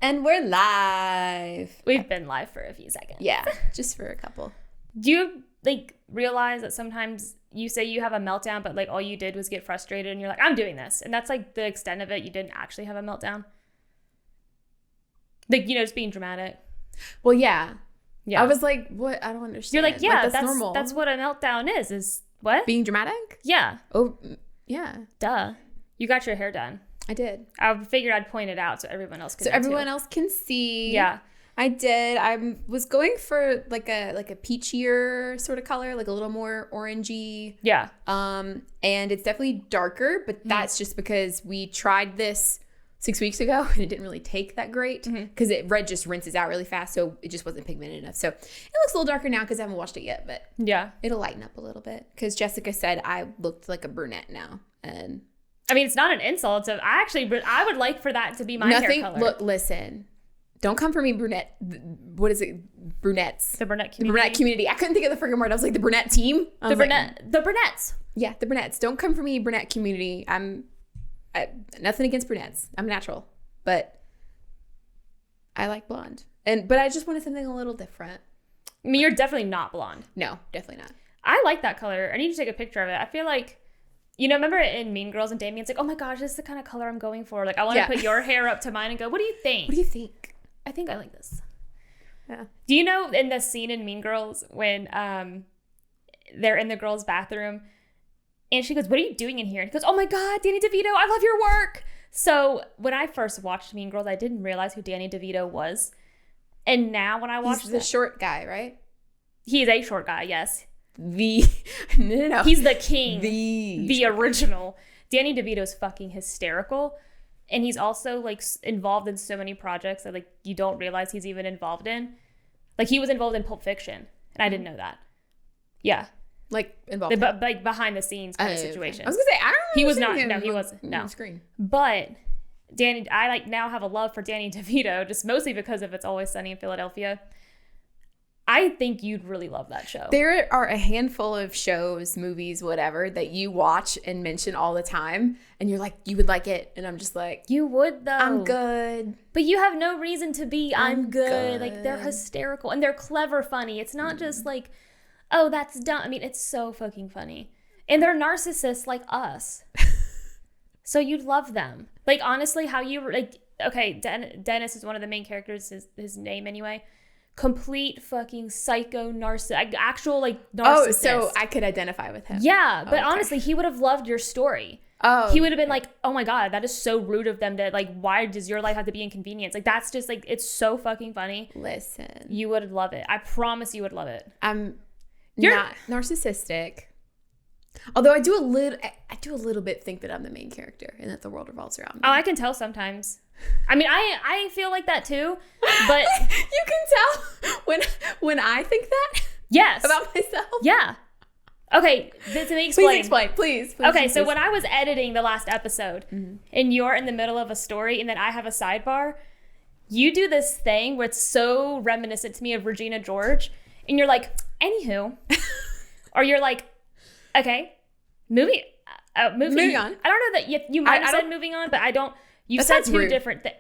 And we're live. We've been live for a few seconds. Yeah, just for a couple. Do you realize that sometimes you say you have a meltdown, but all you did was get frustrated and you're like, I'm doing this. And that's the extent of it. You didn't actually have a meltdown. Just being dramatic. Well, yeah. Yeah. I was like, what? I don't understand. You're like, yeah, that's normal. That's what a meltdown is what? Being dramatic? Yeah. Oh, yeah. Duh. You got your hair done. I did. I figured I'd point it out so everyone else can see. So everyone else can see. Yeah. I did. I was going for a peachier sort of color, like a little more orangey. Yeah. And it's definitely darker, but that's just because we tried this 6 weeks ago and it didn't really take that great because red just rinses out really fast, so it just wasn't pigmented enough. So it looks a little darker now because I haven't washed it yet, but yeah, it'll lighten up a little bit because Jessica said I looked like a brunette now, and I mean, it's not an insult. So I would like for that to be my hair color. Look, listen. Don't come for me, brunette. What is it? Brunettes. The brunette community. The brunette community. I couldn't think of the freaking word. I was like, the brunette team? The brunettes. Yeah, the brunettes. Don't come for me, brunette community. Nothing against brunettes. I'm natural. But I like blonde. But I just wanted something a little different. I mean, you're definitely not blonde. No, definitely not. I like that color. I need to take a picture of it. I feel like, remember in Mean Girls and Damien's like, oh my gosh, this is the kind of color I'm going for. Like, I want to put your hair up to mine and go, what do you think? What do you think? I think I like this. Yeah. Do you know in the scene in Mean Girls when they're in the girls' bathroom and she goes, what are you doing in here? And he goes, oh my God, Danny DeVito, I love your work. So when I first watched Mean Girls, I didn't realize who Danny DeVito was. And now when I watch He's the short guy, right? He's a short guy, yes. No. He's the king. The original. Danny DeVito's fucking hysterical. And he's also involved in so many projects that you don't realize he's even involved in. He was involved in Pulp Fiction. And I didn't know that. Yeah. Involved. But behind the scenes kind of situation. Okay. I was gonna say, I don't know. He was not. No, he wasn't. No. Screen. But I now have a love for Danny DeVito, just mostly because of It's Always Sunny in Philadelphia. I think you'd really love that show. There are a handful of shows, movies, whatever, that you watch and mention all the time. And you're like, you would like it. And I'm just like, you would, though. I'm good. But you have no reason to be, I'm good. good. They're hysterical. And they're clever funny. It's not just oh, that's dumb. I mean, it's so fucking funny. And they're narcissists like us. So you'd love them. Honestly, how you, okay, Dennis is one of the main characters, his name anyway. Complete fucking psycho actual narcissist. Oh, so I could identify with him. Yeah, but honestly, he would have loved your story. Oh. He would have been like, oh my God, that is so rude of them to why does your life have to be inconvenienced? That's just it's so fucking funny. Listen. You would love it. I promise you would love it. I'm not narcissistic. Although I do a little bit think that I'm the main character and that the world revolves around me. Oh, I can tell sometimes. I mean, I feel like that too, but you can tell when I think that. Yes. About myself. Yeah. Okay, let me explain. Please explain, please. Okay, so when I was editing the last episode, and you're in the middle of a story, and then I have a sidebar, you do this thing where it's so reminiscent to me of Regina George, and you're like, anywho, or you're like, okay, moving on. I don't know that you might have said moving on, but I don't. You said two different things.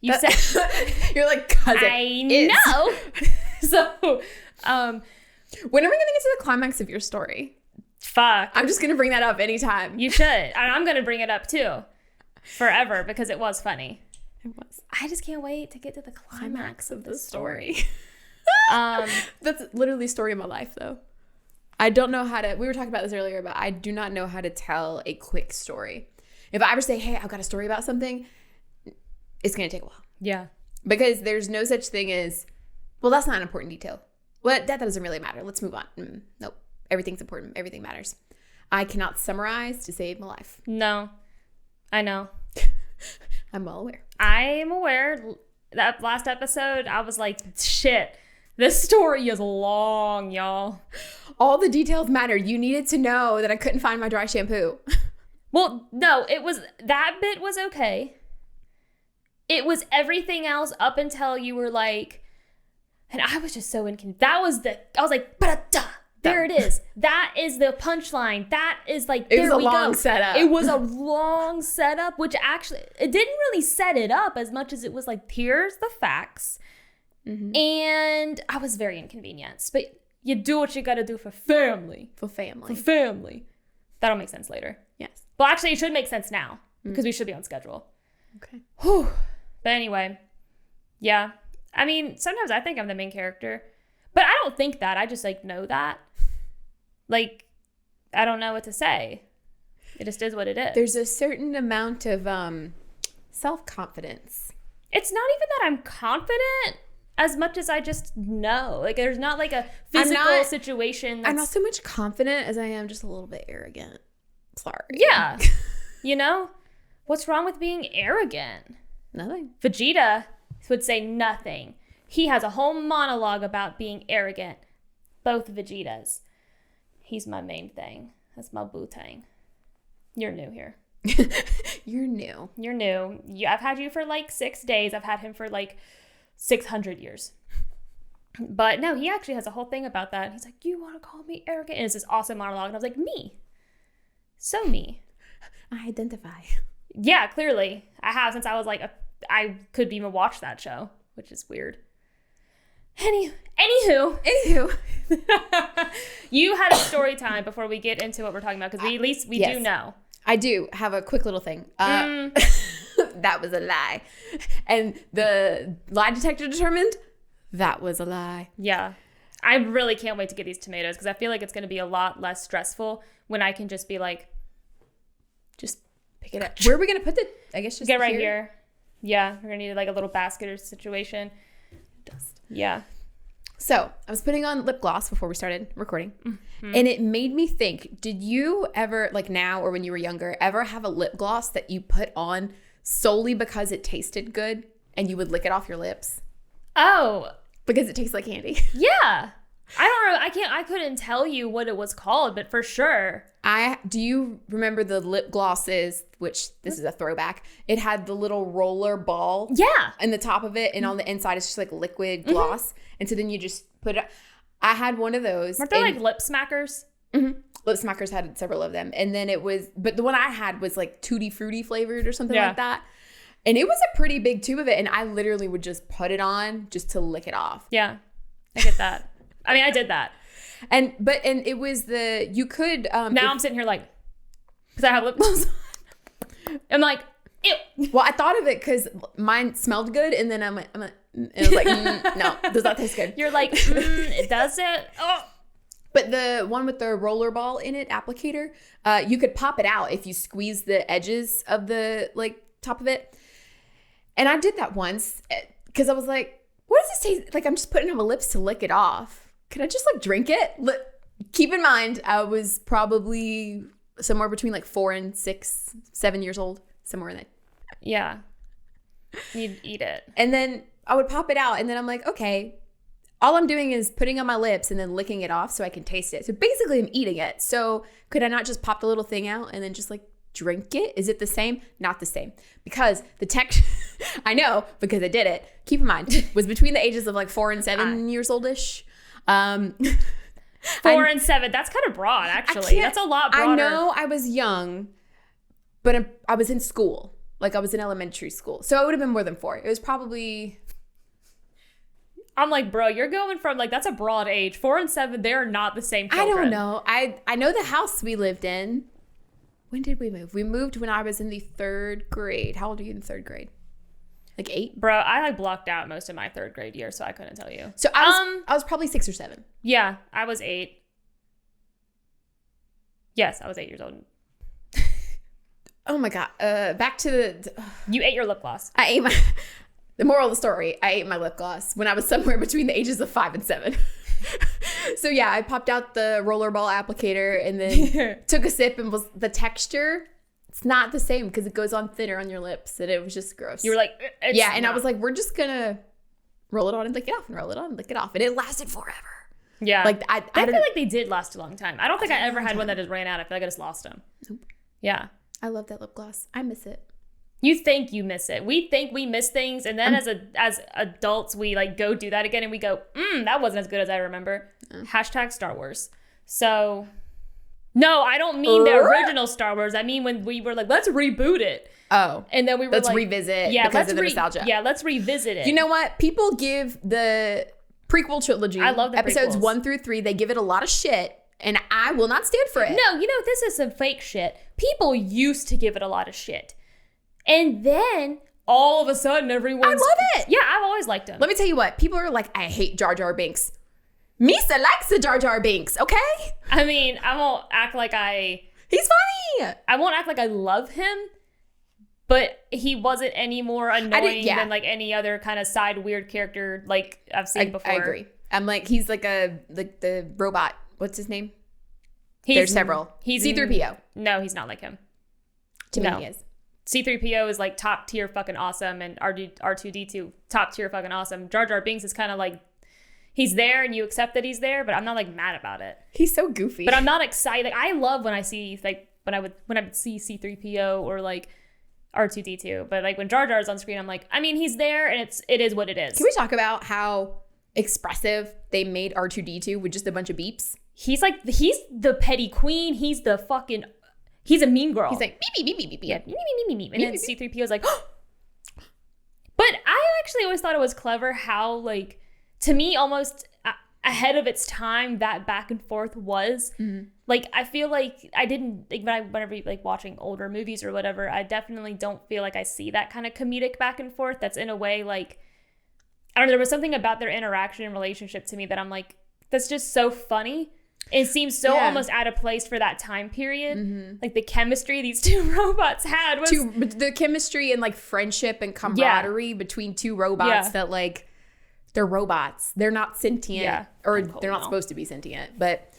You said you're like, cause I know. So, when are we gonna get to the climax of your story? Fuck. I'm just gonna bring that up anytime. You should. And I'm gonna bring it up too, forever, because it was funny. It was. I just can't wait to get to the climax of the story. That's literally the story of my life, though. I don't know how to. We were talking about this earlier, but I do not know how to tell a quick story. If I ever say, hey, I've got a story about something, it's going to take a while. Yeah. Because there's no such thing as, well, that's not an important detail. Well, that doesn't really matter. Let's move on. Nope. Everything's important. Everything matters. I cannot summarize to save my life. No. I know. I'm well aware. I am aware. That last episode, I was like, shit. This story is long, y'all. All the details matter. You needed to know that I couldn't find my dry shampoo. Well, no, that bit was okay. It was everything else up until you were like, and I was just so I was like, ba-da-da, There it is. That is the punchline. That is like, it was there a we long go. setup. It was a long setup, which actually, it didn't really set it up as much as it was like, here's the facts. Mm-hmm. And I was very inconvenienced. But you do what you got to do for family. For family. For family. That'll make sense later. Yes. Well, actually, it should make sense now because we should be on schedule. Okay. Whew. But anyway, yeah. I mean, sometimes I think I'm the main character. But I don't think that. I just, like, know that. Like, I don't know what to say. It just is what it is. There's a certain amount of self-confidence. It's not even that I'm confident as much as I just know. Like, there's not, like, a physical situation that's... I'm not so much confident as I am just a little bit arrogant. Sorry. Yeah. You know? What's wrong with being arrogant? Nothing. Vegeta would say nothing. He has a whole monologue about being arrogant. Both Vegetas. He's my main thing. That's my boo-tang. You're new here. You're new. You're new. I've had you for like 6 days. I've had him for like 600 years. But no, he actually has a whole thing about that. He's like, you want to call me arrogant? And it's this awesome monologue. And I was like, me. So me. I identify. Yeah, clearly. I have since I was like, I could even watch that show, which is weird. Anywho. You had a story time before we get into what we're talking about, because at least we do know. I do have a quick little thing. That was a lie. And the lie detector determined that was a lie. Yeah. I really can't wait to get these tomatoes, because I feel like it's going to be a lot less stressful when I can just be like, just pick it up. Where are we going to put the, I guess just get right here. Yeah. We're going to need like a little basket or situation. Dust. Yeah. So I was putting on lip gloss before we started recording, and it made me think, did you ever, like now or when you were younger, ever have a lip gloss that you put on solely because it tasted good and you would lick it off your lips? Oh. Because it tastes like candy. Yeah. I don't know. I couldn't tell you what it was called, but for sure. Do you remember the lip glosses, which this is a throwback? It had the little roller ball. Yeah. In the top of it, and on the inside it's just like liquid gloss. And so then you just put it. I had one of those. Weren't they like lip smackers? Mm-hmm. Lip smackers had several of them. And then but the one I had was like Tutti Frutti flavored or something like that. And it was a pretty big tube of it. And I literally would just put it on just to lick it off. Yeah. I get that. I mean, I did that. And it was you could. Now I'm sitting here like, because I have lip gloss on. I'm like, ew. Well, I thought of it because mine smelled good. And then I'm like, it was like, no, does not taste good. You're like, it doesn't. Oh. But the one with the roller ball in it, applicator, you could pop it out if you squeeze the edges of the like top of it. And I did that once because I was like, what does this taste like? I'm just putting it on my lips to lick it off. Can I just like drink it? Keep in mind, I was probably somewhere between like 4 and 6, 7 years old, somewhere in that. Yeah. You'd eat it. And then I would pop it out, and then I'm like, okay, all I'm doing is putting on my lips and then licking it off so I can taste it. So basically I'm eating it. So could I not just pop the little thing out and then just like drink it? Is it the same? Not the same. Because the texture, I know because I did it, keep in mind, was between the ages of like 4 and 7 years oldish. 4 and 7. That's kind of broad, actually. That's a lot broader. I know I was young, but I was in school. Like I was in elementary school. So it would have been more than 4. It was probably... I'm like, bro, you're going from like, that's a broad age. 4 and 7, they're not the same children. I don't know. I know the house we lived in. When did we move? We moved when I was in the 3rd grade. How old are you in 3rd grade? Like 8? Bro, I like blocked out most of my 3rd grade year, so I couldn't tell you. So I was probably 6 or 7. Yeah, I was 8. Yes, I was 8 years old. Oh my God. Back to the... You ate your lip gloss. I ate my... The moral of the story, I ate my lip gloss when I was somewhere between the ages of 5 and 7. So yeah, I popped out the rollerball applicator and then took a sip, and was the texture... It's not the same because it goes on thinner on your lips, and it was just gross. You were like, yeah, and I was like, we're just gonna roll it on and lick it off, and roll it on and lick it off, and it lasted forever. Yeah, like I feel like they did last a long time. I don't think I ever had one that just ran out. I feel like I just lost them. Nope. Yeah, I love that lip gloss. I miss it. You think you miss it. We think we miss things, and then as adults, we like go do that again, and we go, that wasn't as good as I remember. # Star Wars. So, no, I don't mean the original Star Wars. I mean when we were like, let's reboot it. Oh. And then we were let's like, revisit because of the nostalgia. Yeah, let's revisit it. You know what? People give the prequel trilogy, I love the episodes prequels. 1 through 3, they give it a lot of shit, and I will not stand for it. No, you know, this is some fake shit. People used to give it a lot of shit. And then all of a sudden everyone's... I love it. Yeah, I've always liked him. Let me tell you what. People are like, I hate Jar Jar Binks. Misa likes the Jar Jar Binks, okay? I mean, I won't act like He's funny. I won't act like I love him, but he wasn't any more annoying than like any other kind of side weird character like I've seen before. I agree. I'm like, he's like the robot. What's his name? There's several. He's C-3PO. No, he's not like him. To me, he is. C-3PO is like top tier fucking awesome, and R2-D2 top tier fucking awesome. Jar Jar Binks is kind of like, he's there and you accept that he's there, but I'm not like mad about it. He's so goofy. But I'm not excited. Like, I love when I see like when I would see C-3PO or like R2-D2, but like when Jar Jar is on screen, I'm like, I mean, he's there and it is what it is. Can we talk about how expressive they made R2-D2 with just a bunch of beeps? He's the petty queen. He's a mean girl. He's like, beep, beep, beep, beep, beep. Yeah, beep, beep, beep, beep. And then C-3PO is like, oh. But I actually always thought it was clever how, like, to me, almost ahead of its time, that back and forth was. Mm-hmm. Like, I feel like I didn't, like, whenever like watching older movies or whatever, I definitely don't feel like I see that kind of comedic back and forth. That's in a way, like, I don't know, there was something about their interaction and relationship to me that I'm like, that's just so funny. It seems so almost out of place for that time period. Mm-hmm. Like the chemistry these two robots had was... the chemistry and like friendship and camaraderie between two robots that like, they're robots. They're not sentient or they're not supposed to be sentient. But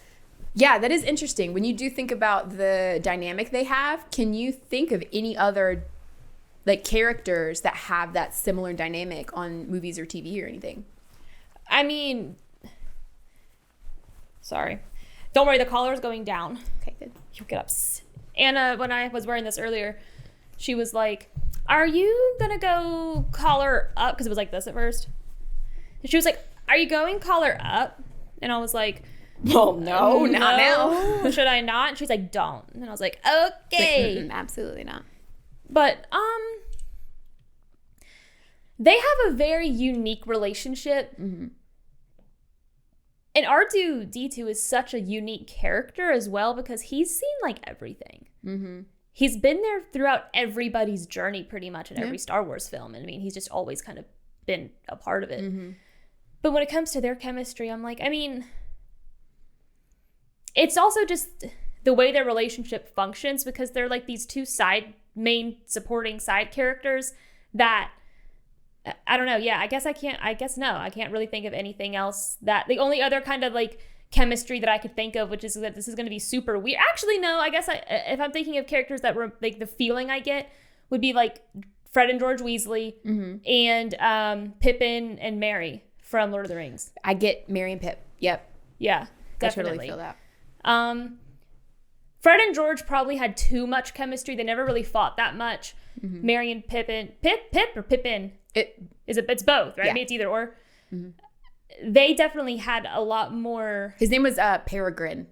yeah, that is interesting. When you do think about the dynamic they have, can you think of any other like characters that have that similar dynamic on movies or TV or anything? I mean... Sorry. Don't worry, the collar's going down. Okay, good. You'll get up. Anna, when I was wearing this earlier, she was like, are you going to go collar up? Because it was like this at first. And she was like, are you going collar up? And I was like, well, no, not now. Should I not? And she's like, don't. And I was like, okay. Absolutely not. But, they have a very unique relationship. Mm-hmm. And R2-D2 is such a unique character as well because he's seen like everything. Mm-hmm. He's been there throughout everybody's journey pretty much in every Star Wars film. And I mean, he's just always kind of been a part of it. Mm-hmm. But when it comes to their chemistry, I'm like, I mean, it's also just the way their relationship functions because they're like these two main supporting side characters that... I don't know. Yeah, I can't really think of anything else that the only other kind of like chemistry that I could think of, which is that this is going to be super weird. Actually, no, I guess if I'm thinking of characters that were like the feeling I get would be like Fred and George Weasley and Pippin and Merry from Lord of the Rings. I get Merry and Pip. Yep. Yeah, definitely. I totally feel that. Fred and George probably had too much chemistry. They never really fought that much. Mm-hmm. Merry and Pippin. Pip or Pippin? It's both, right? Yeah. I mean, it's either or. Mm-hmm. They definitely had a lot more. His name was Peregrine.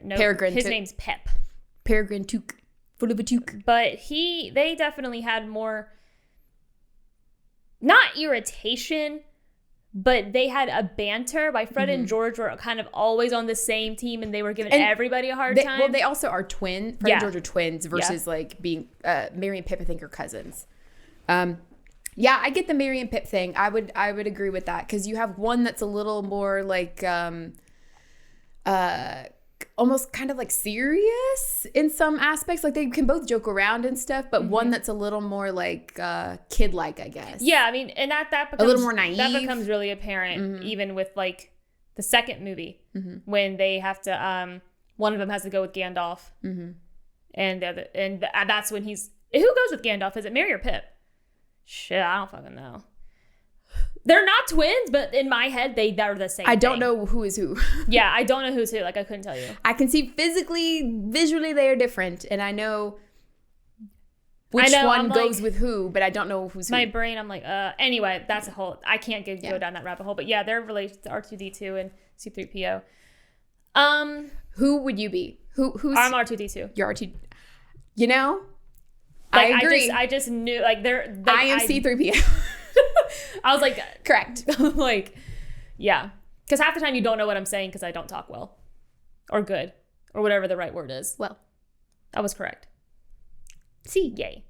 No, Peregrine. His name's Pep. Peregrine Took. Full of a toque. But they definitely had more, not irritation, but they had a banter. By Fred and George were kind of always on the same team and they were giving everybody a hard time. Well, they also are twin. Fred and George are twins versus like being Merry and Pip, I think, are cousins. Yeah, I get the Merry and Pip thing. I would agree with that because you have one that's a little more like almost kind of like serious in some aspects. Like they can both joke around and stuff, but one that's a little more like kid-like, I guess. Yeah, I mean, and that becomes a little more naive. That becomes really apparent even with like the second movie when they have to one of them has to go with Gandalf, and that's when who goes with Gandalf? Is it Merry or Pip? Shit, I don't fucking know. They're not twins, but in my head, they're the same I don't know who is who. Yeah, I don't know who's who. Like, I couldn't tell you. I can see visually, they are different. And I know which one goes with who, but I don't know who's who. My brain, I'm like, anyway, that's a whole... I can't go down that rabbit hole. But yeah, they're related to R2-D2 and C-3PO. Who would you be? Who's I'm R2D2. You're R2. You know, Like, I agree. I just knew, like, they're... Like, I am C-3PO. I was like... Correct. Like, yeah. Because half the time you don't know what I'm saying because I don't talk well. Or good. Or whatever the right word is. Well. I was correct. C. Yay.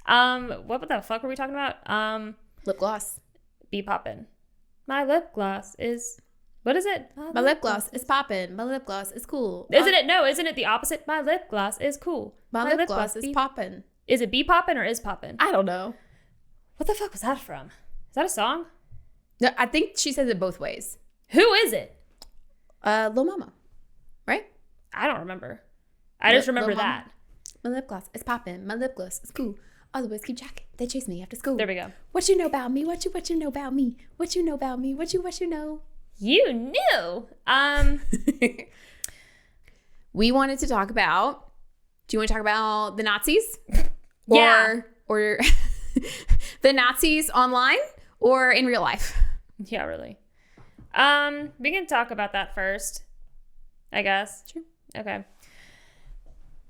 What the fuck were we talking about? Lip gloss. Be poppin'. My lip gloss is... What is it? My lip gloss is poppin'. My lip gloss is cool. Isn't it? No, isn't it the opposite? My lip gloss is cool. My lip gloss is poppin'. Is it be poppin' or is poppin'? I don't know. What the fuck was that from? Is that a song? No, I think she says it both ways. Who is it? Lil Mama. Right? I don't remember. I just remember Lil Mama. that. My lip gloss is poppin'. My lip gloss is cool. All the boys keep jacking. They chase me after school. There we go. What you know about me? What you know about me? What you know about me? What you know? You knew. We wanted to talk about. Do you want to talk about the Nazis? Yeah. Or the Nazis online or in real life? Yeah, really. We can talk about that first, I guess. Sure. Okay.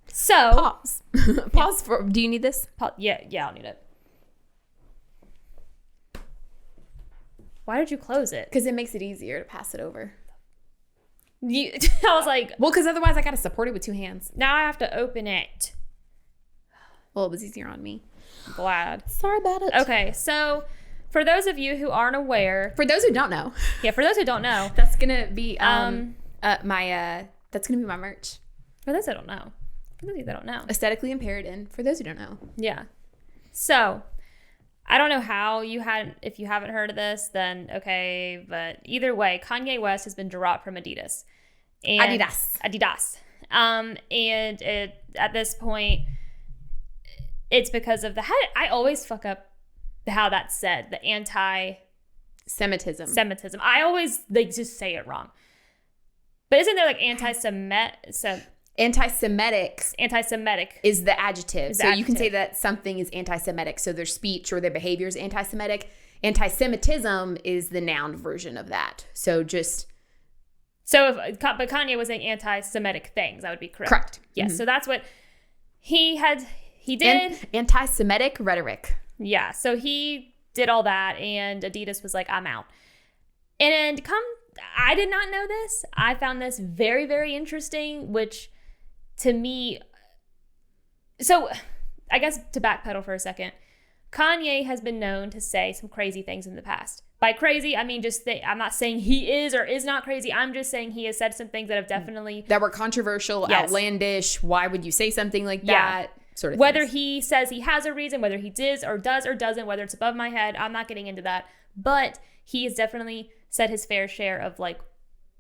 So Pause. Pause for. Do you need this? Yeah, I'll need it. Why did you close it? Because it makes it easier to pass it over. I was like, Well, because otherwise I got to support it with two hands. now I have to open it. Well, it was easier on me. Glad. Sorry about it. Okay, so for those of you who aren't aware, For those who don't know, for those who don't know, that's gonna be that's gonna be my merch. for those who don't know, Aesthetically impaired, and for those who don't know, yeah. So I don't know how if you haven't heard of this, then okay, but either way, Kanye West has been dropped from Adidas. And Adidas. And at this point, it's because of I always fuck up how that's said, the Semitism. I always just say it wrong. But isn't there like anti-Semitic is the adjective. Is the So you can adjective. say that something is anti-Semitic. So their speech or their behavior is anti-Semitic. Anti-Semitism is the noun version of that. So just... but Kanye was saying anti-Semitic things. That would be correct. Correct. Yes. So that's what he did. Anti-Semitic rhetoric. Yeah. So he did all that, and Adidas was like, I'm out. And I did not know this. I found this very, very interesting, which to me, so I guess to backpedal for a second, Kanye has been known to say some crazy things in the past. By crazy, I mean I'm not saying he is or is not crazy. I'm just saying he has said some things that have definitely... That were controversial, Yes. outlandish. Why would you say something like Yeah. that? Sort of Whether things. he says he has a reason, whether he does or doesn't, whether it's above my head, I'm not getting into that. But he has definitely said his fair share of like,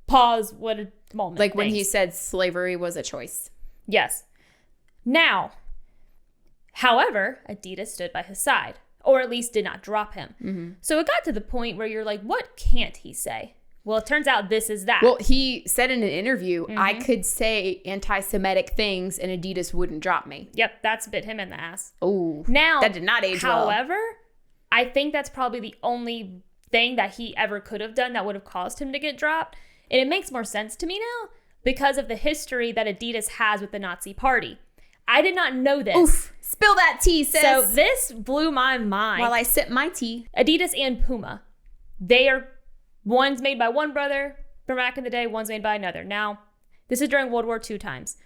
pause, what a moment. Like when he things. said slavery was a choice. Yes. Now, however, Adidas stood by his side, or at least did not drop him. Mm-hmm. So it got to the point where you're like, what can't he say? Well, it turns out this is that. Well, he said in an interview, I could say anti-Semitic things and Adidas wouldn't drop me. Yep, that's bit him in the ass. Oh, Now, that did not age well. However, I think that's probably the only thing that he ever could have done that would have caused him to get dropped. And it makes more sense to me now because of the history that Adidas has with the Nazi Party. I did not know this. Oof. Spill that tea, sis. So this blew my mind. While I sip my tea. Adidas and Puma, they are, one's made by one brother from back in the day, one's made by another. Now, this is during World War II times.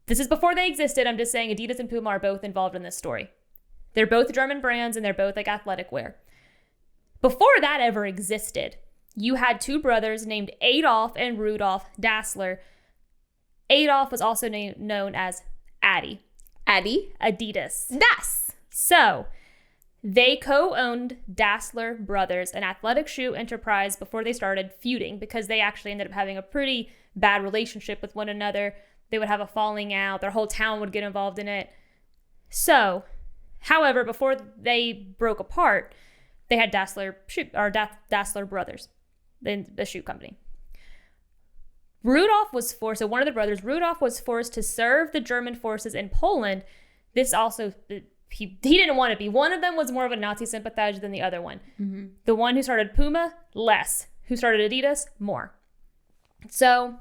This is before they existed. I'm just saying Adidas and Puma are both involved in this story. They're both German brands and they're both like athletic wear. Before that ever existed, you had two brothers named Adolf and Rudolf Dassler. Adolf was also known as Addy. Adidas. Das. So, they co-owned Dassler Brothers, an athletic shoe enterprise, before they started feuding because they actually ended up having a pretty bad relationship with one another. They would have a falling out. Their whole town would get involved in it. So, however, before they broke apart, they had Dassler Brothers, the shoe company. Rudolf was forced, so one of the brothers, Rudolf was forced to serve the German forces in Poland. This also, he didn't want to be. One of them was more of a Nazi sympathizer than the other one. Mm-hmm. The one who started Puma, less. Who started Adidas, more. So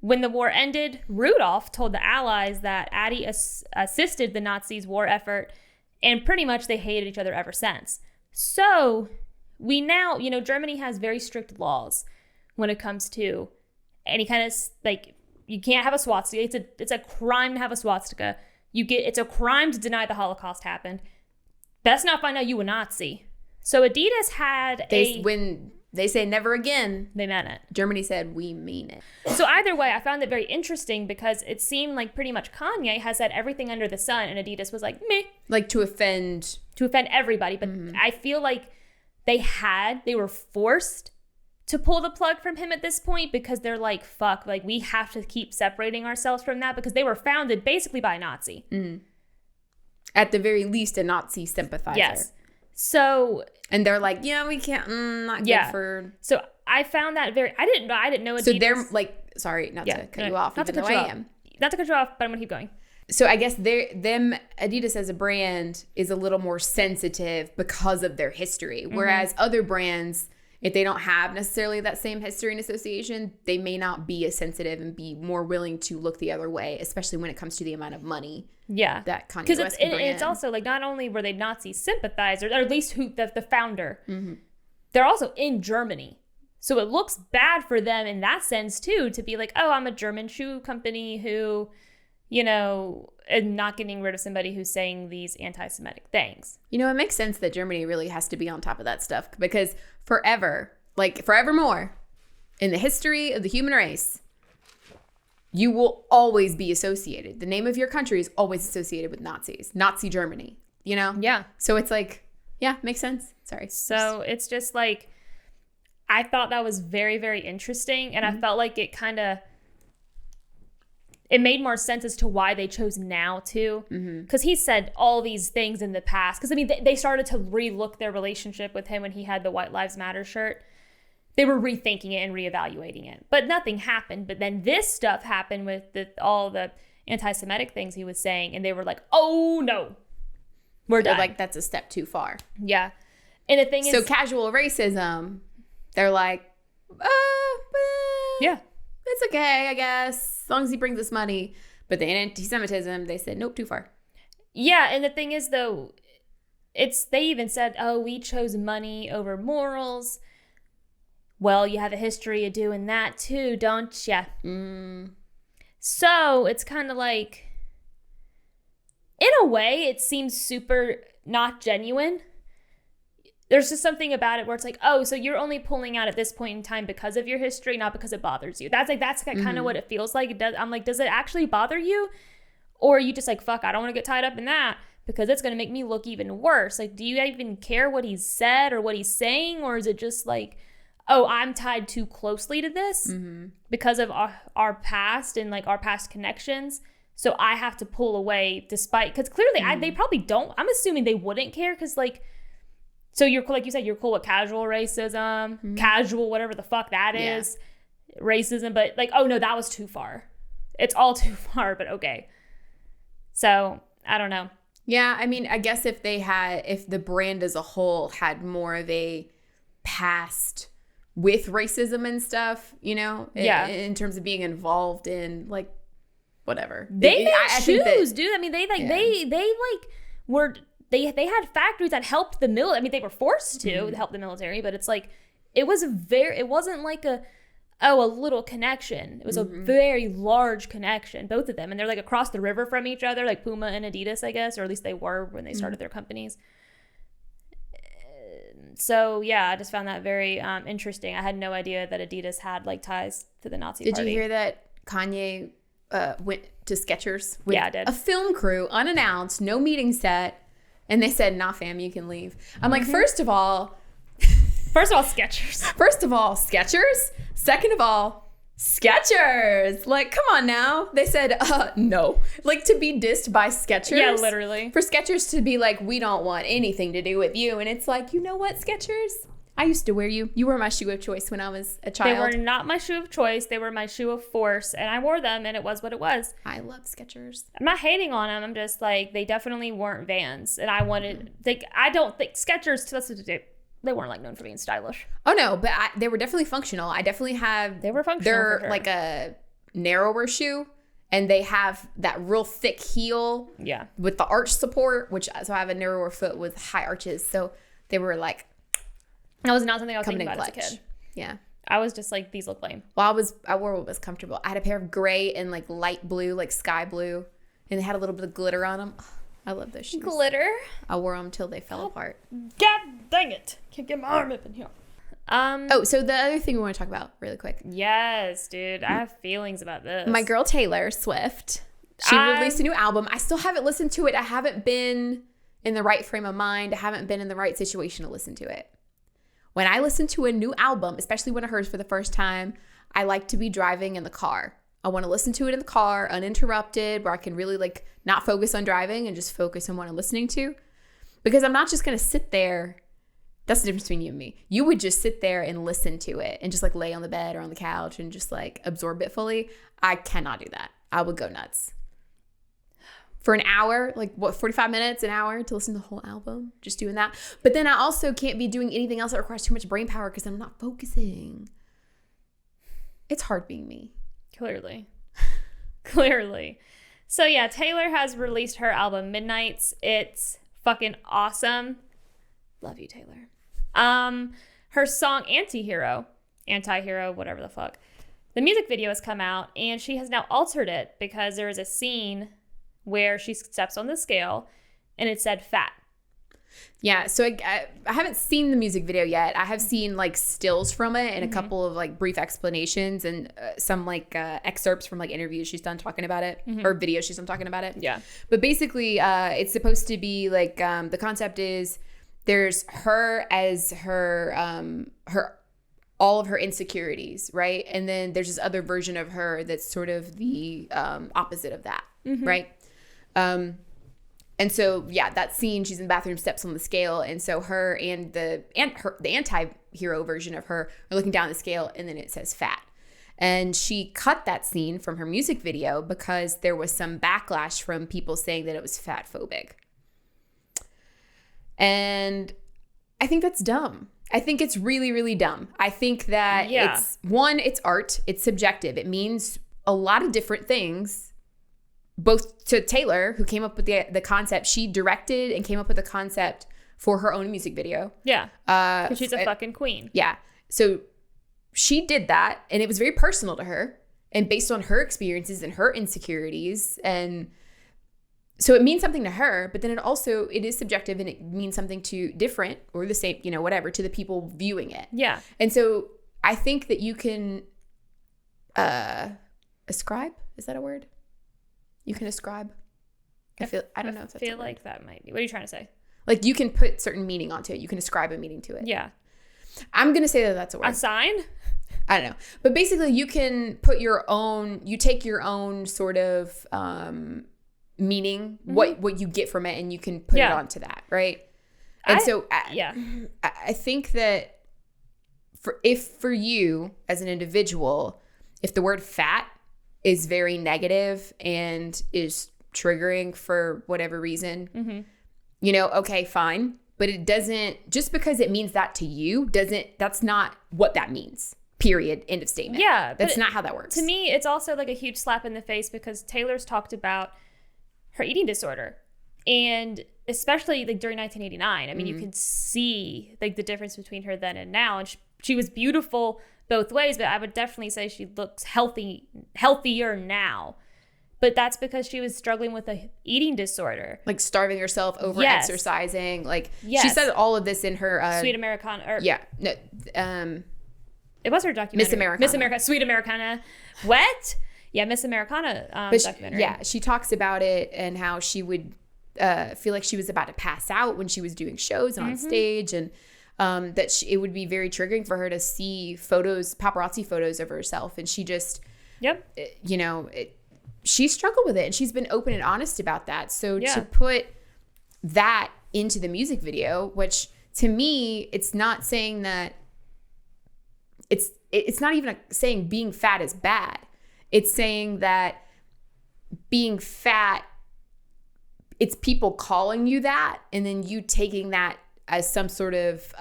When the war ended, Rudolph told the Allies that Addie assisted the Nazis' war effort, and pretty much they hated each other ever since. So we now, Germany has very strict laws when it comes to any kind of, like, you can't have a swastika. It's a crime to have a swastika. It's a crime to deny the Holocaust happened. Best not find out you a Nazi. So Adidas had when they say never again, they meant it. Germany said we mean it. So either way, I found it very interesting because it seemed like pretty much Kanye has said everything under the sun, and Adidas was like, meh. Like to offend everybody. But I feel like they were forced to pull the plug from him at this point because they're like, fuck, like we have to keep separating ourselves from that because they were founded basically by a Nazi. At the very least, a Nazi sympathizer. Yes. So, and they're like, yeah, we can't, not good for. So I found that I didn't know Adidas. So they're like, sorry, not to cut you off, even though I am. Not to cut you off, but I'm gonna keep going. So I guess Adidas as a brand is a little more sensitive because of their history. Whereas other brands, if they don't have necessarily that same history and association, they may not be as sensitive and be more willing to look the other way, especially when it comes to the amount of money. Yeah, that Kanye West can bring in. It's also like not only were they Nazi sympathizers, or at least the founder, they're also in Germany. So it looks bad for them in that sense too, to be like, oh, I'm a German shoe company who, and not getting rid of somebody who's saying these anti-Semitic things. It makes sense that Germany really has to be on top of that stuff because forevermore, in the history of the human race, you will always be associated. The name of your country is always associated with Nazis. Nazi Germany, Yeah. So it's like, yeah, makes sense. Sorry. So it's just like, I thought that was very, very interesting. And I felt like it made more sense as to why they chose now too. Because he said all these things in the past. Because, they started to relook their relationship with him when he had the White Lives Matter shirt. They were rethinking it and reevaluating it. But nothing happened. But then this stuff happened with all the anti-Semitic things he was saying. And they were like, oh, no. We're done. Like, that's a step too far. Yeah. And the thing is... So casual racism, they're like, yeah. It's okay, I guess, as long as he brings us money. But the anti-Semitism, they said, nope, too far. Yeah, and the thing is, though, they even said, oh, we chose money over morals. Well, you have a history of doing that too, don't ya? So it's kind of like, in a way, it seems super not genuine. There's just something about it where it's like, oh, so you're only pulling out at this point in time because of your history, not because it bothers you. That's kind of what it feels like. I'm like, does it actually bother you? Or are you just like, fuck, I don't want to get tied up in that because it's going to make me look even worse. Like, do you even care what he's said or what he's saying? Or is it just like, oh, I'm tied too closely to this because of our past and like our past connections. So I have to pull away despite, because clearly they probably don't. I'm assuming they wouldn't care because like, so you're, like you said, you're cool with casual racism, casual, whatever the fuck that is, racism. But like, oh no, that was too far. It's all too far, but okay. So I don't know. Yeah. I mean, I guess if the brand as a whole had more of a past with racism and stuff, in terms of being involved in like whatever. They made shoes, dude. I mean, they had factories that helped the military. I mean, they were forced to help the military, but it's like, it wasn't like a little connection. It was a very large connection, both of them. And they're like across the river from each other, like Puma and Adidas, I guess, or at least they were when they started their companies. So yeah, I just found that very interesting. I had no idea that Adidas had like ties to the Nazi party. Did you hear that Kanye went to Skechers with a film crew, unannounced, no meeting set? And they said, nah, fam, you can leave. I'm like, first of all, Skechers. First of all, Skechers. Second of all, Skechers. Like, come on now. They said, no. Like, to be dissed by Skechers. Yeah, literally. For Skechers to be like, we don't want anything to do with you. And it's like, you know what, Skechers? I used to wear you. You were my shoe of choice when I was a child. They were not my shoe of choice. They were my shoe of force. And I wore them, and it was what it was. I love Skechers. I'm not hating on them. I'm just like, they definitely weren't Vans. And I wanted, I don't think Skechers, they weren't like known for being stylish. Oh, no. But they were definitely functional. I definitely have. They were functional. They're for sure. like a narrower shoe, and they have that real thick heel with the arch support, so I have a narrower foot with high arches. So they were like, that was not something I was thinking about as a kid. Yeah. I was just like, these look lame. Well, I wore what was comfortable. I had a pair of gray and like light blue, like sky blue, and they had a little bit of glitter on them. I love those shoes. Glitter? I wore them till they fell apart. God dang it. Can't get my arm up in here. So the other thing we want to talk about really quick. Yes, dude. I have feelings about this. My girl Taylor Swift. She released a new album. I still haven't listened to it. I haven't been in the right frame of mind. I haven't been in the right situation to listen to it. When I listen to a new album, especially one of hers for the first time, I like to be driving in the car. I want to listen to it in the car, uninterrupted, where I can really like not focus on driving and just focus on what I'm listening to. Because I'm not just going to sit there. That's the difference between you and me. You would just sit there and listen to it and just like lay on the bed or on the couch and just like absorb it fully. I cannot do that. I would go nuts. For an hour, like 45 minutes, an hour to listen to the whole album, just doing that. But then I also can't be doing anything else that requires too much brain power because I'm not focusing. It's hard being me. Clearly. So yeah, Taylor has released her album Midnights. It's fucking awesome. Love you, Taylor. Her song Antihero, whatever the fuck. The music video has come out and she has now altered it because there is a scene where she steps on the scale and it said fat. Yeah, so I haven't seen the music video yet. I have seen like stills from it and a couple of like brief explanations and some like excerpts from like interviews she's done talking about it or videos she's done talking about it. Yeah. But basically it's supposed to be like the concept is there's her as her all of her insecurities, right? And then there's this other version of her that's sort of the opposite of that, right? And so, yeah, that scene, she's in the bathroom, steps on the scale. And so her and the anti-hero version of her are looking down the scale and then it says fat. And she cut that scene from her music video because there was some backlash from people saying that it was fat phobic. And I think that's dumb. I think it's really, really dumb. I think that it's art. It's subjective. It means a lot of different things. Both to Taylor, who came up with the concept, she directed and came up with the concept for her own music video. Yeah, because she's a fucking queen. Yeah, so she did that, and it was very personal to her, and based on her experiences and her insecurities, and so it means something to her. But then it is subjective, and it means something to different or the same, whatever, to the people viewing it. Yeah, and so I think that you can ascribe. Is that a word? You can ascribe. I don't know if that's feel like that might be. What are you trying to say? Like you can put certain meaning onto it. You can ascribe a meaning to it. Yeah. I'm going to say that that's a word. Assign? I don't know. But basically you can put you take your own sort of meaning, what you get from it, and you can put it onto that, right? And I think that for you as an individual, if the word fat is very negative and is triggering for whatever reason, okay, fine. But it doesn't, just because it means that to you, that's not what that means. Period. End of statement. Yeah. That's not how that works. To me, it's also like a huge slap in the face because Taylor's talked about her eating disorder. And especially like during 1989, I mean, you can see like the difference between her then and now. And she was beautiful both ways, but I would definitely say she looks healthier now. But that's because she was struggling with a eating disorder, like starving herself, over exercising. Like she said all of this in her Sweet Americana. It was her documentary. Miss Americana. Sweet Americana. What? Yeah, Miss Americana documentary. She talks about it and how she would feel like she was about to pass out when she was doing shows and on stage, and that it would be very triggering for her to see paparazzi photos of herself. And she just, she struggled with it, and she's been open and honest about that. So to put that into the music video, which to me, it's not saying that it's not even saying being fat is bad. It's saying that being fat, it's people calling you that, and then you taking that as some sort of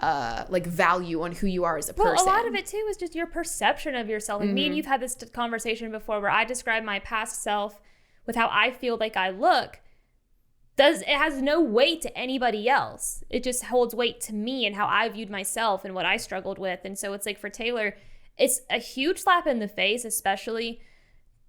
like value on who you are as a person. Well, a lot of it too is just your perception of yourself. And me and you've had this conversation before where I describe my past self with how I feel like I look. It has no weight to anybody else. It just holds weight to me and how I viewed myself and what I struggled with. And so it's like for Taylor, it's a huge slap in the face, especially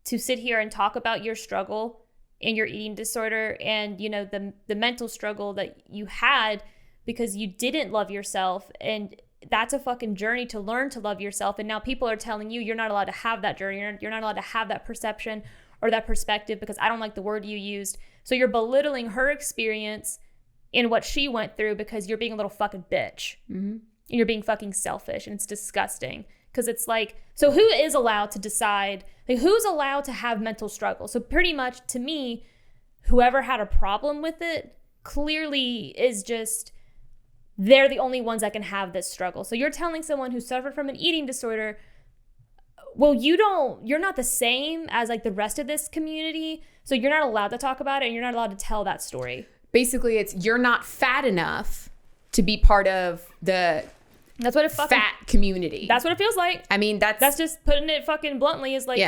to sit here and talk about your struggle and your eating disorder and, you know, the mental struggle that you had because you didn't love yourself. And that's a fucking journey to learn to love yourself. And now people are telling you you're not allowed to have that journey. You're not allowed to have that perception or that perspective because I don't like the word you used. So you're belittling her experience and what she went through because you're being a little fucking bitch. And you're being fucking selfish, and it's disgusting. Because it's like, so who is allowed to decide, like who's allowed to have mental struggle? So pretty much to me, whoever had a problem with it clearly is just, they're the only ones that can have this struggle. So you're telling someone who suffered from an eating disorder, well, you're not the same as like the rest of this community. So you're not allowed to talk about it and you're not allowed to tell that story. Basically, it's you're not fat enough to be part of the that's what it fucking, fat community. That's what it feels like. I mean, that's just putting it fucking bluntly is like,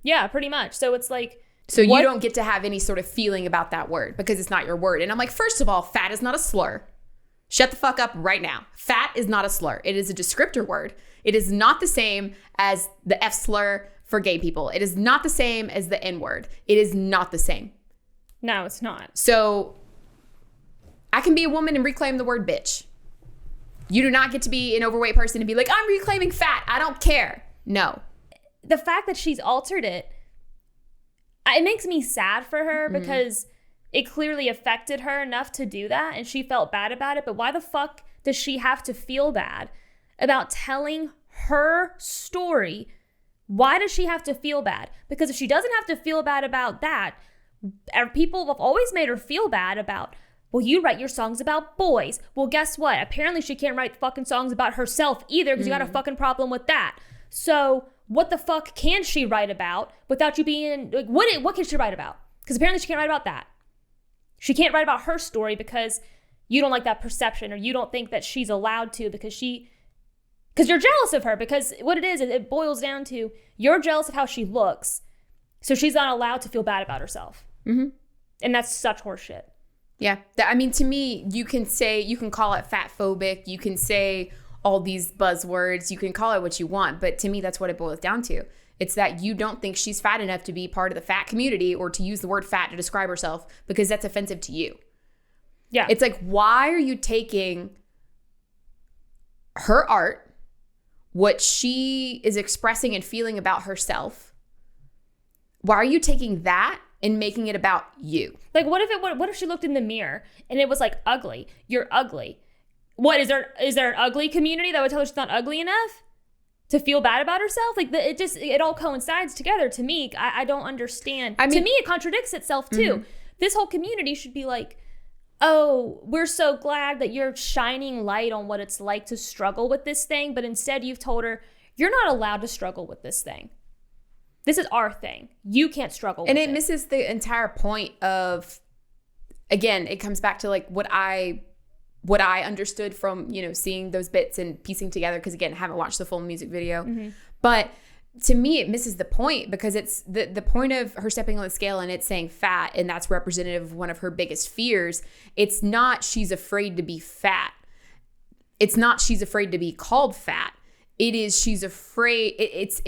yeah, pretty much. So it's like, so you don't get to have any sort of feeling about that word because it's not your word. And I'm like, first of all, fat is not a slur. Shut the fuck up right now. Fat is not a slur. It is a descriptor word. It is not the same as the F slur for gay people. It is not the same as the N word. It is not the same. No, it's not. So I can be a woman and reclaim the word bitch. You do not get to be an overweight person and be like, I'm reclaiming fat. I don't care. No. The fact that she's altered it makes me sad for her because it clearly affected her enough to do that and she felt bad about it. But why the fuck does she have to feel bad about telling her story? Why does she have to feel bad? Because if she doesn't have to feel bad about that, people have always made her feel bad about, well, you write your songs about boys. Well, guess what? Apparently she can't write fucking songs about herself either because you got a fucking problem with that. So what the fuck can she write about without you being, like, what can she write about? Because apparently she can't write about that. She can't write about her story because you don't like that perception or you don't think that she's allowed to because you're jealous of her. Because what it is, it boils down to you're jealous of how she looks. So she's not allowed to feel bad about herself. And that's such horseshit. Yeah. I mean, to me, you can call it fat phobic. You can say all these buzzwords. You can call it what you want. But to me, that's what it boils down to. It's that you don't think she's fat enough to be part of the fat community or to use the word fat to describe herself because that's offensive to you. Yeah. It's like, why are you taking her art, what she is expressing and feeling about herself? Why are you taking that and making it about you? Like, what if she looked in the mirror and it was like, ugly, you're ugly. What, is there an ugly community that would tell her she's not ugly enough to feel bad about herself? Like, it all coincides together to me. I don't understand. I mean, to me, it contradicts itself too. This whole community should be like, oh, we're so glad that you're shining light on what it's like to struggle with this thing. But instead you've told her, you're not allowed to struggle with this thing. This is our thing. You can't struggle with it. And it misses the entire point of, again, it comes back to like what I understood from, you know, seeing those bits and piecing together. Because again, I haven't watched the full music video. But to me, it misses the point because it's the point of her stepping on the scale and it's saying fat. And that's representative of one of her biggest fears. It's not she's afraid to be fat. It's not she's afraid to be called fat. It is she's afraid. It's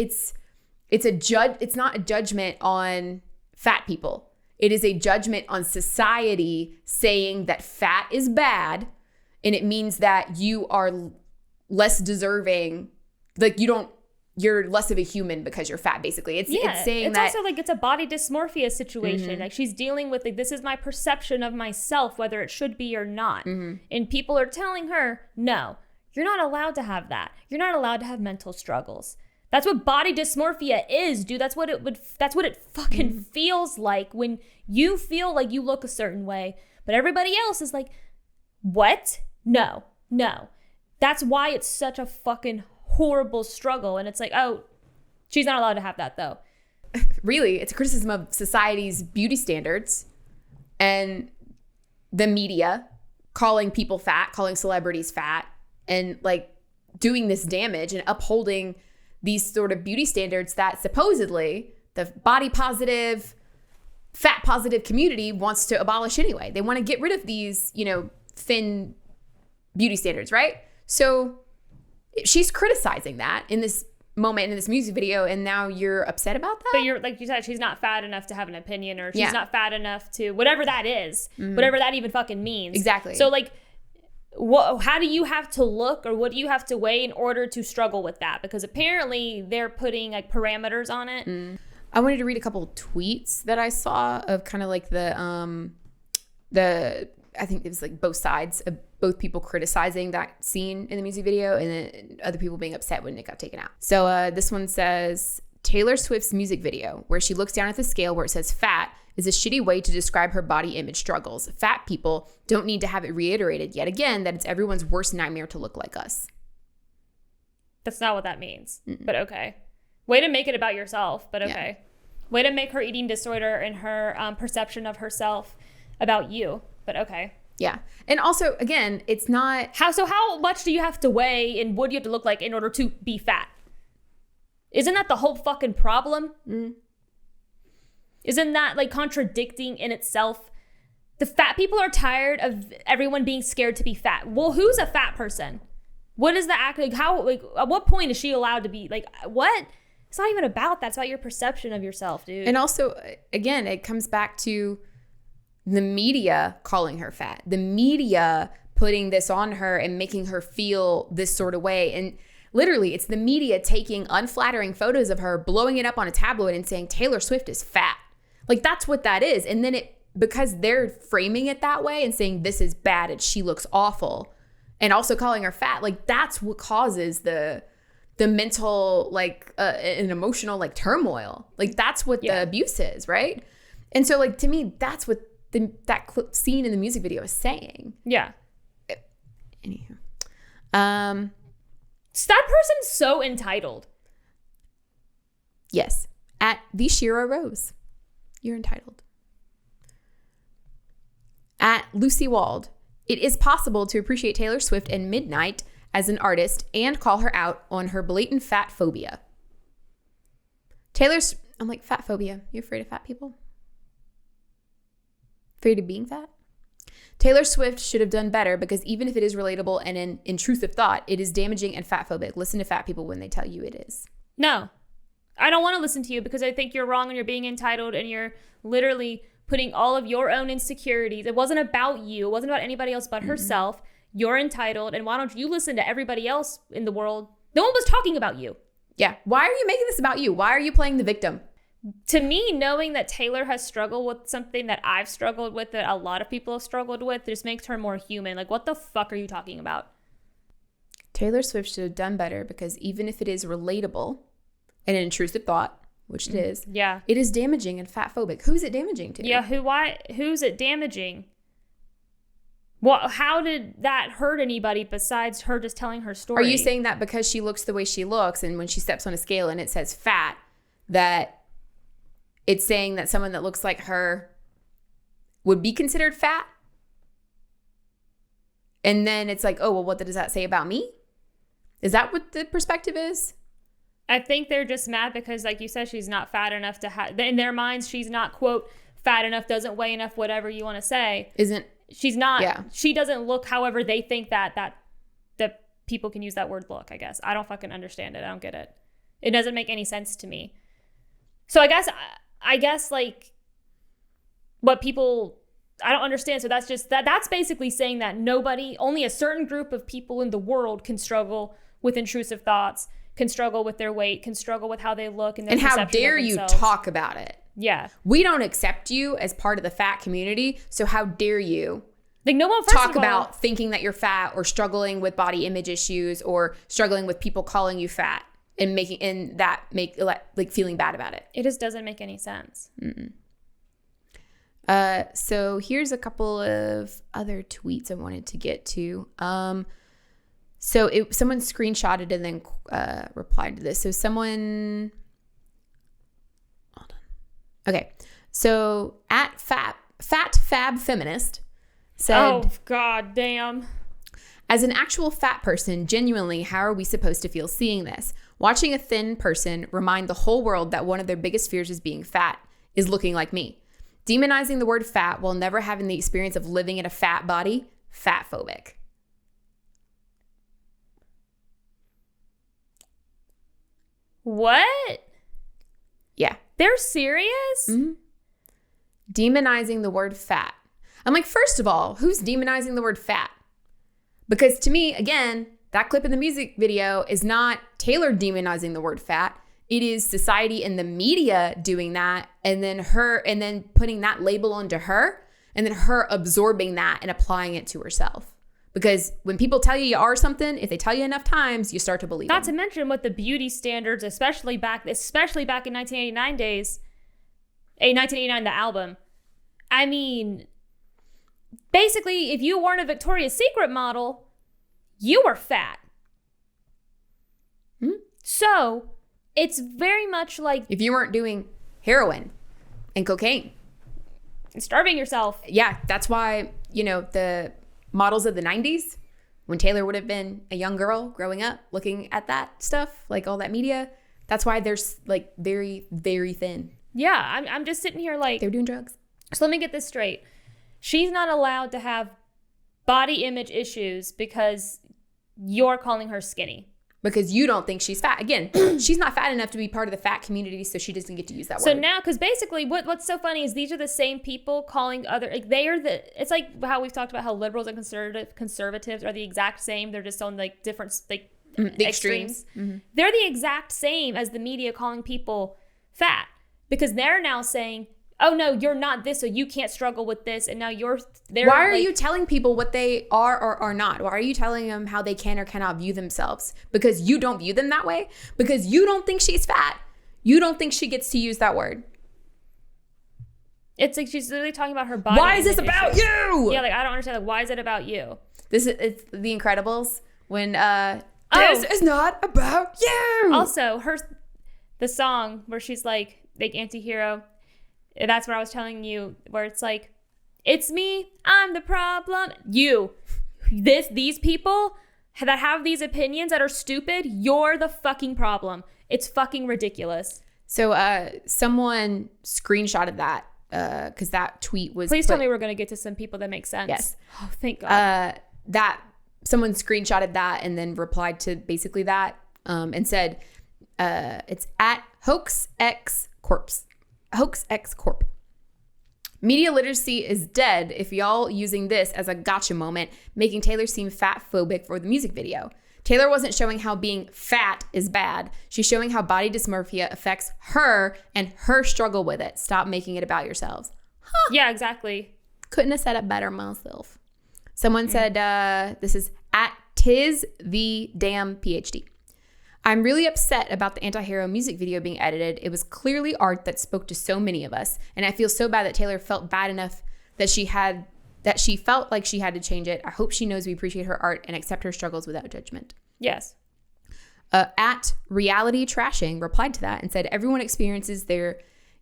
not a judgment on fat people. It is a judgment on society saying that fat is bad. And it means that you are less deserving. Like you're less of a human because you're fat, basically. It's saying it's that. It's also like it's a body dysmorphia situation. Like she's dealing with like, this is my perception of myself, whether it should be or not. And people are telling her, no, you're not allowed to have that. You're not allowed to have mental struggles. That's what body dysmorphia is, dude. That's what it fucking feels like when you feel like you look a certain way, but everybody else is like, what? No. That's why it's such a fucking horrible struggle. And it's like, oh, she's not allowed to have that though. Really, it's a criticism of society's beauty standards and the media calling people fat, calling celebrities fat, and like doing this damage and upholding these sort of beauty standards that supposedly the body positive, fat positive community wants to abolish anyway. They want to get rid of these, you know, thin beauty standards, right? So she's criticizing that in this moment in this music video, and now you're upset about that? But you're, like you said, she's not fat enough to have an opinion, or she's not fat enough to, whatever that is, whatever that even fucking means. Exactly. So like, how do you have to look, or what do you have to weigh in order to struggle with that? Because apparently they're putting like parameters on it. I wanted to read a couple tweets that I saw of kind of like the I think it was like both sides of both people criticizing that scene in the music video and then other people being upset when it got taken out. So this one says, Taylor Swift's music video, where she looks down at the scale where it says fat, is a shitty way to describe her body image struggles. Fat people don't need to have it reiterated yet again that it's everyone's worst nightmare to look like us. That's not what that means, but okay. Way to make it about yourself, but okay. Yeah. Way to make her eating disorder and her perception of herself about you, but okay. Yeah. And also, again, it's not... How much do you have to weigh and what do you have to look like in order to be fat? Isn't that the whole fucking problem? Isn't that like contradicting in itself? The fat people are tired of everyone being scared to be fat. Well, who's a fat person? What is the act like? How, like, at what point is she allowed to be like, what? It's not even about that. It's about your perception of yourself, dude. And also, again, it comes back to the media calling her fat, the media putting this on her and making her feel this sort of way. And literally, it's the media taking unflattering photos of her, blowing it up on a tabloid and saying Taylor Swift is fat. Like, that's what that is. And then because they're framing it that way and saying this is bad and she looks awful, and also calling her fat, like, that's what causes the mental, like, and emotional, like, turmoil. Like, that's what the abuse is, right? And so, like, to me, that's what that scene in the music video is saying. Yeah. Anywho. That person's so entitled. Yes. At the Shira Rose. You're entitled. At Lucy Wald. It is possible to appreciate Taylor Swift and Midnight as an artist and call her out on her blatant fat phobia. I'm like, fat phobia. You afraid of fat people? Afraid of being fat? Taylor Swift should have done better because even if it is relatable and an intrusive thought, it is damaging and fat phobic. Listen to fat people when they tell you it is. No, I don't want to listen to you because I think you're wrong and you're being entitled and you're literally putting all of your own insecurities. It wasn't about you. It wasn't about anybody else but herself. You're entitled. And why don't you listen to everybody else in the world? No one was talking about you. Yeah. Why are you making this about you? Why are you playing the victim? To me, knowing that Taylor has struggled with something that I've struggled with, that a lot of people have struggled with, just makes her more human. Like, what the fuck are you talking about? Taylor Swift should have done better because even if it is relatable and an intrusive thought, which it is, it is damaging and fat phobic. Who's it damaging to? Yeah, who's it damaging? Well, how did that hurt anybody besides her just telling her story? Are you saying that because she looks the way she looks and when she steps on a scale and it says fat, that it's saying that someone that looks like her would be considered fat? And then it's like, oh, well, what does that say about me? Is that what the perspective is? I think they're just mad because, like you said, she's not fat enough to have, in their minds, she's not, quote, fat enough, doesn't weigh enough, whatever you want to say. She's not, she doesn't look however they think that people can use that word look, I guess. I don't fucking understand it. I don't get it. It doesn't make any sense to me. So I guess like what people, I don't understand. So that's just, that's basically saying that only a certain group of people in the world can struggle with intrusive thoughts, can struggle with their weight, can struggle with how they look. And how dare you talk about it? Yeah. We don't accept you as part of the fat community. So how dare you like no one talk about thinking that you're fat or struggling with body image issues or struggling with people calling you fat and make like feeling bad about it. It just doesn't make any sense. So here's a couple of other tweets I wanted to get to. So someone screenshotted and then replied to this. So hold on. Okay. So at Fat Fab Feminist said, "Oh, god damn. As an actual fat person, genuinely, how are we supposed to feel seeing this? Watching a thin person remind the whole world that one of their biggest fears is being fat, is looking like me. Demonizing the word fat while never having the experience of living in a fat body, fat phobic." What? Yeah. They're serious? Mm-hmm. Demonizing the word fat. I'm like, first of all, who's demonizing the word fat? Because to me, again, that clip in the music video is not Taylor demonizing the word fat. It is society and the media doing that, and then putting that label onto her, and then her absorbing that and applying it to herself. Because when people tell you are something, if they tell you enough times, you start to believe Not them. to mention what the beauty standards, especially back in 1989 days, 1989, the album. I mean, basically, if you weren't a Victoria's Secret model, you were fat. So it's very much like if you weren't doing heroin and cocaine, starving yourself. Yeah, that's why, the models of the 90s, when Taylor would have been a young girl growing up looking at that stuff, like all that media, that's why they're like very, very thin. Yeah, I'm just sitting here like, they're doing drugs. So let me get this straight. She's not allowed to have body image issues because you're calling her skinny. Because you don't think she's fat. Again, she's not fat enough to be part of the fat community, so she doesn't get to use that word. So now, because basically what's so funny is these are the same people calling other, like it's like how we've talked about how liberals and conservatives are the exact same. They're just on like different the extremes. Mm-hmm. They're the exact same as the media calling people fat, because they're now saying, oh no, you're not this, so you can't struggle with this, and now why are you telling people what they are or are not? Why are you telling them how they can or cannot view themselves? Because you don't view them that way? Because you don't think she's fat? You don't think she gets to use that word? It's like she's literally talking about her body. Why is this about you? Yeah, like I don't understand. Like, why is it about you? It's The Incredibles when this is not about you. Also, the song where she's like anti-hero. That's what I was telling you, where it's like, it's me, I'm the problem. These people that have these opinions that are stupid, you're the fucking problem. It's fucking ridiculous. So someone screenshotted that because that tweet was... Please tell me we're going to get to some people that make sense. Yes. Oh, thank God. That someone screenshotted that and then replied to basically that and said, it's at HoaxXCorp. Media literacy is dead if y'all using this as a gotcha moment, making Taylor seem fat phobic for the music video. Taylor wasn't showing how being fat is bad. She's showing how body dysmorphia affects her and her struggle with it. Stop making it about yourselves. Huh. Yeah, exactly. Couldn't have said it better myself. Someone said, this is at Tiz the damn PhD. I'm really upset about the Anti-Hero music video being edited. It was clearly art that spoke to so many of us. And I feel so bad that Taylor felt bad enough that she felt like she had to change it. I hope she knows we appreciate her art and accept her struggles without judgment. Yes. At Reality Trashing replied to that and said, everyone experiences their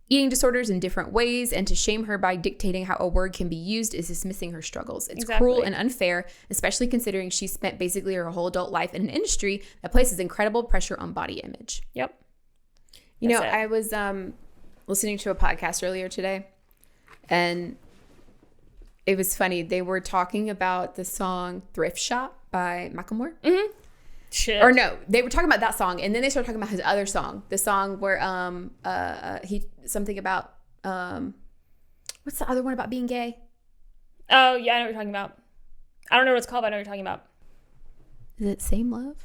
eating disorders in different ways, and to shame her by dictating how a word can be used is dismissing her struggles. It's cruel and unfair, especially considering she spent basically her whole adult life in an industry that places incredible pressure on body image. Yep. I was listening to a podcast earlier today, and it was funny. They were talking about the song Thrift Shop by Macklemore. Mm-hmm. Shit. Or no, they were talking about that song, and then they started talking about his other song, the song where he something about what's the other one about being gay? Oh yeah, I know what you're talking about. I don't know what it's called, but I know what you're talking about. Is it Same Love?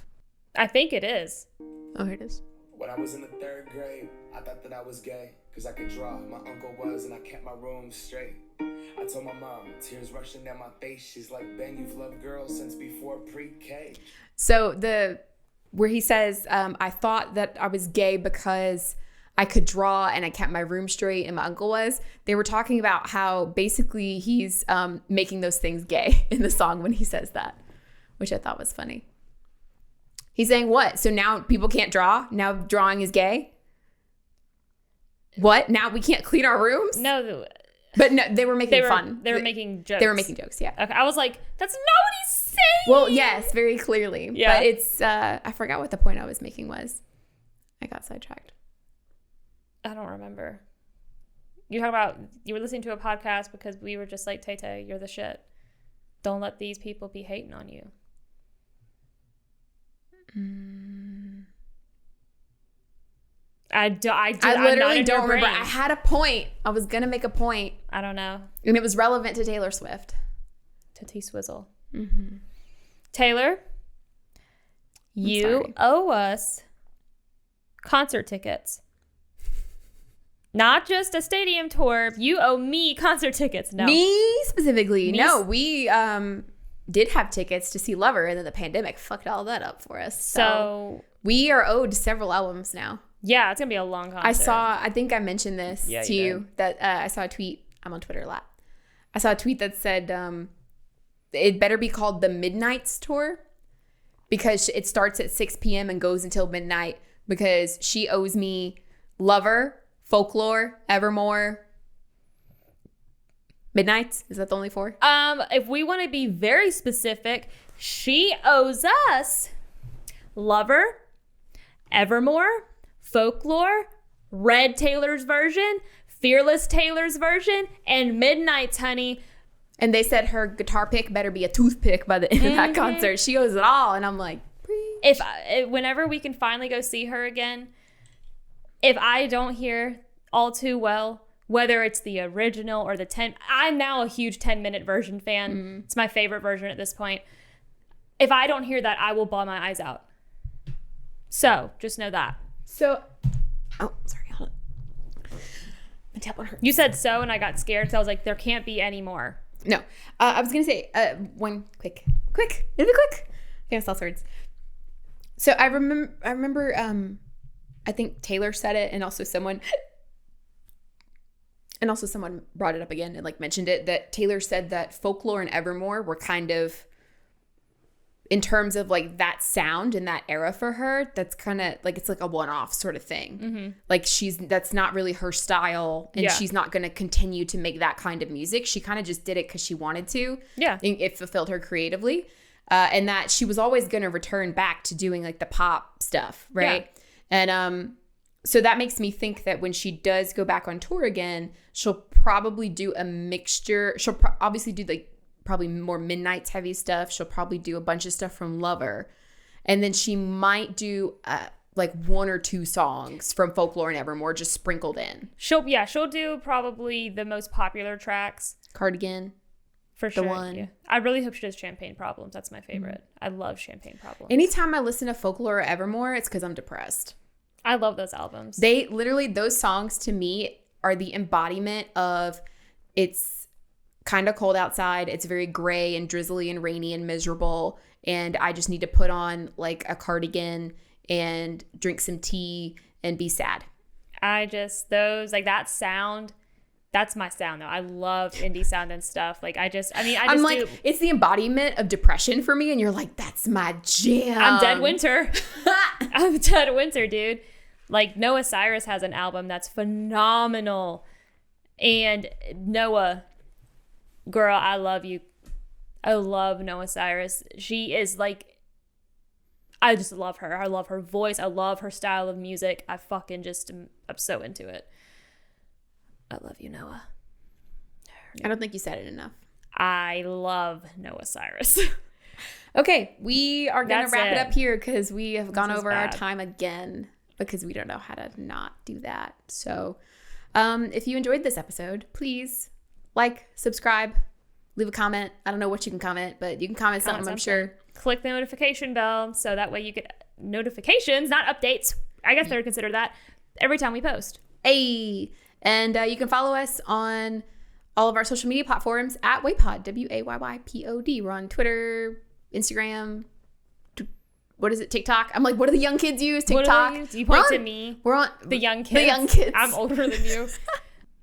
I think it is. Oh, here it is. When I was in the 3rd grade, I thought that I was gay, cause I could draw. My uncle was, and I kept my room straight. I told my mom, tears rushing down my face. She's like, Ben, you've loved girls since before pre-K. So where he says, I thought that I was gay because I could draw and I kept my room straight and my uncle was, they were talking about how basically he's making those things gay in the song when he says that, which I thought was funny. He's saying what? So now people can't draw? Now drawing is gay? What? Now we can't clean our rooms? No. But no, they were making fun. They were making jokes. They were making jokes, yeah. Okay, I was like, that's not what he's saying. Well, yes, very clearly. Yeah. But it's, I forgot what the point I was making was. I got sidetracked. I don't remember. You talk about, you were listening to a podcast because we were just like, Tay, you're the shit. Don't let these people be hating on you. I literally don't remember. I had a point. I was going to make a point. I don't know. And it was relevant to Taylor Swift. To T-Swizzle. Mm-hmm. Taylor, you owe us concert tickets. Not just a stadium tour. You owe me concert tickets. No. Me specifically. No, we did have tickets to see Lover, and then the pandemic fucked all that up for us. So we are owed several albums now. Yeah, it's going to be a long concert. I think I mentioned this to you that I saw a tweet. I'm on Twitter a lot. I saw a tweet that said it better be called the Midnights Tour because it starts at 6 p.m. and goes until midnight because she owes me Lover, Folklore, Evermore, Midnights. Is that the only 4? If we want to be very specific, she owes us Lover, Evermore, Folklore, Red Taylor's version, Fearless Taylor's version, and Midnights, honey. And they said her guitar pick better be a toothpick by the end of that concert. She owes it all. And I'm like, whenever we can finally go see her again, if I don't hear All Too Well, whether it's the original or the 10, I'm now a huge 10-minute version fan. Mm-hmm. It's my favorite version at this point. If I don't hear that, I will bawl my eyes out. So just know that. So, oh, sorry, hold on. My tablet hurts. You said so, and I got scared because I was like, there can't be any more. No, I was gonna say one quick. It'll be quick. Famous last words. So I remember. I think Taylor said it, and also someone brought it up again and like mentioned it. That Taylor said that Folklore and Evermore were kind of, in terms of like that sound and that era for her, that's kind of like, it's like a one-off sort of thing. Mm-hmm. Like that's not really her style, and she's not going to continue to make that kind of music. She kind of just did it because she wanted to. Yeah. It fulfilled her creatively. And that she was always going to return back to doing like the pop stuff. Right. Yeah. And so that makes me think that when she does go back on tour again, she'll probably do a mixture. She'll obviously do like probably more Midnights heavy stuff. She'll probably do a bunch of stuff from Lover. And then she might do like 1 or 2 songs from Folklore and Evermore just sprinkled in. She'll do probably the most popular tracks. Cardigan. For sure. The one. Yeah. I really hope she does Champagne Problems. That's my favorite. Mm-hmm. I love Champagne Problems. Anytime I listen to Folklore or Evermore, it's because I'm depressed. I love those albums. They literally, those songs to me are the embodiment of, it's kind of cold outside. It's very gray and drizzly and rainy and miserable. And I just need to put on like a cardigan and drink some tea and be sad. Those, like that sound, that's my sound though. I love indie sound and stuff. Like I'm like, it's the embodiment of depression for me. And you're like, that's my jam. I'm dead winter. I'm dead winter, dude. Like Noah Cyrus has an album that's phenomenal. And Noah, girl, I love you. I love Noah Cyrus. She is like, I just love her. I love her voice. I love her style of music. I fucking just, I'm so into it. I love you, Noah. I don't think you said it enough. I love Noah Cyrus. Okay, we are going to wrap it up here because we have gone over our time again because we don't know how to not do that. So if you enjoyed this episode, please like, subscribe, leave a comment. I don't know what you can comment, but you can comment something, I'm sure. Click the notification bell so that way you get notifications, not updates. I guess they're considered that every time we post. Hey. And you can follow us on all of our social media platforms at Waypod, WAYYPOD. We're on Twitter, Instagram, what is it, TikTok? I'm like, what do the young kids use? TikTok. What do they use? You point to me. We're on the young kids. The young kids. I'm older than you.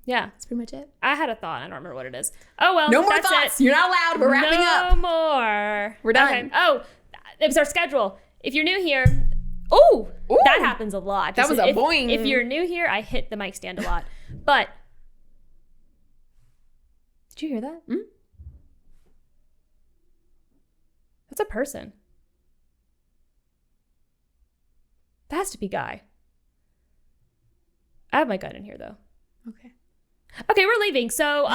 Yeah. That's pretty much it. I had a thought. I don't remember what it is. Oh, well. No more thoughts. You're not allowed. We're wrapping up. No more. We're done. Okay. Oh, it was our schedule. If you're new here, ooh, that happens a lot. That was a boing. If you're new here, I hit the mic stand a lot. But Did you hear that? Mm? That's a person. That has to be Guy. I have my gun in here, though. Okay. Okay, we're leaving. So,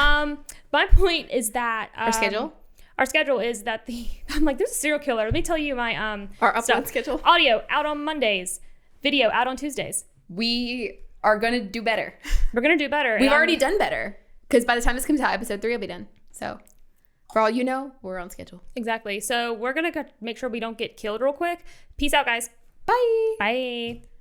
my point is that Our schedule? Our schedule is that I'm like, there's a serial killer. Let me tell you my Our upload stuff. schedule. Audio out on Mondays. Video out on Tuesdays. We are gonna do better. We're gonna do better. We've already done better because by the time this comes out, episode 3 will be done. So, for all you know, we're on schedule. Exactly. So we're gonna make sure we don't get killed real quick. Peace out, guys. Bye. Bye.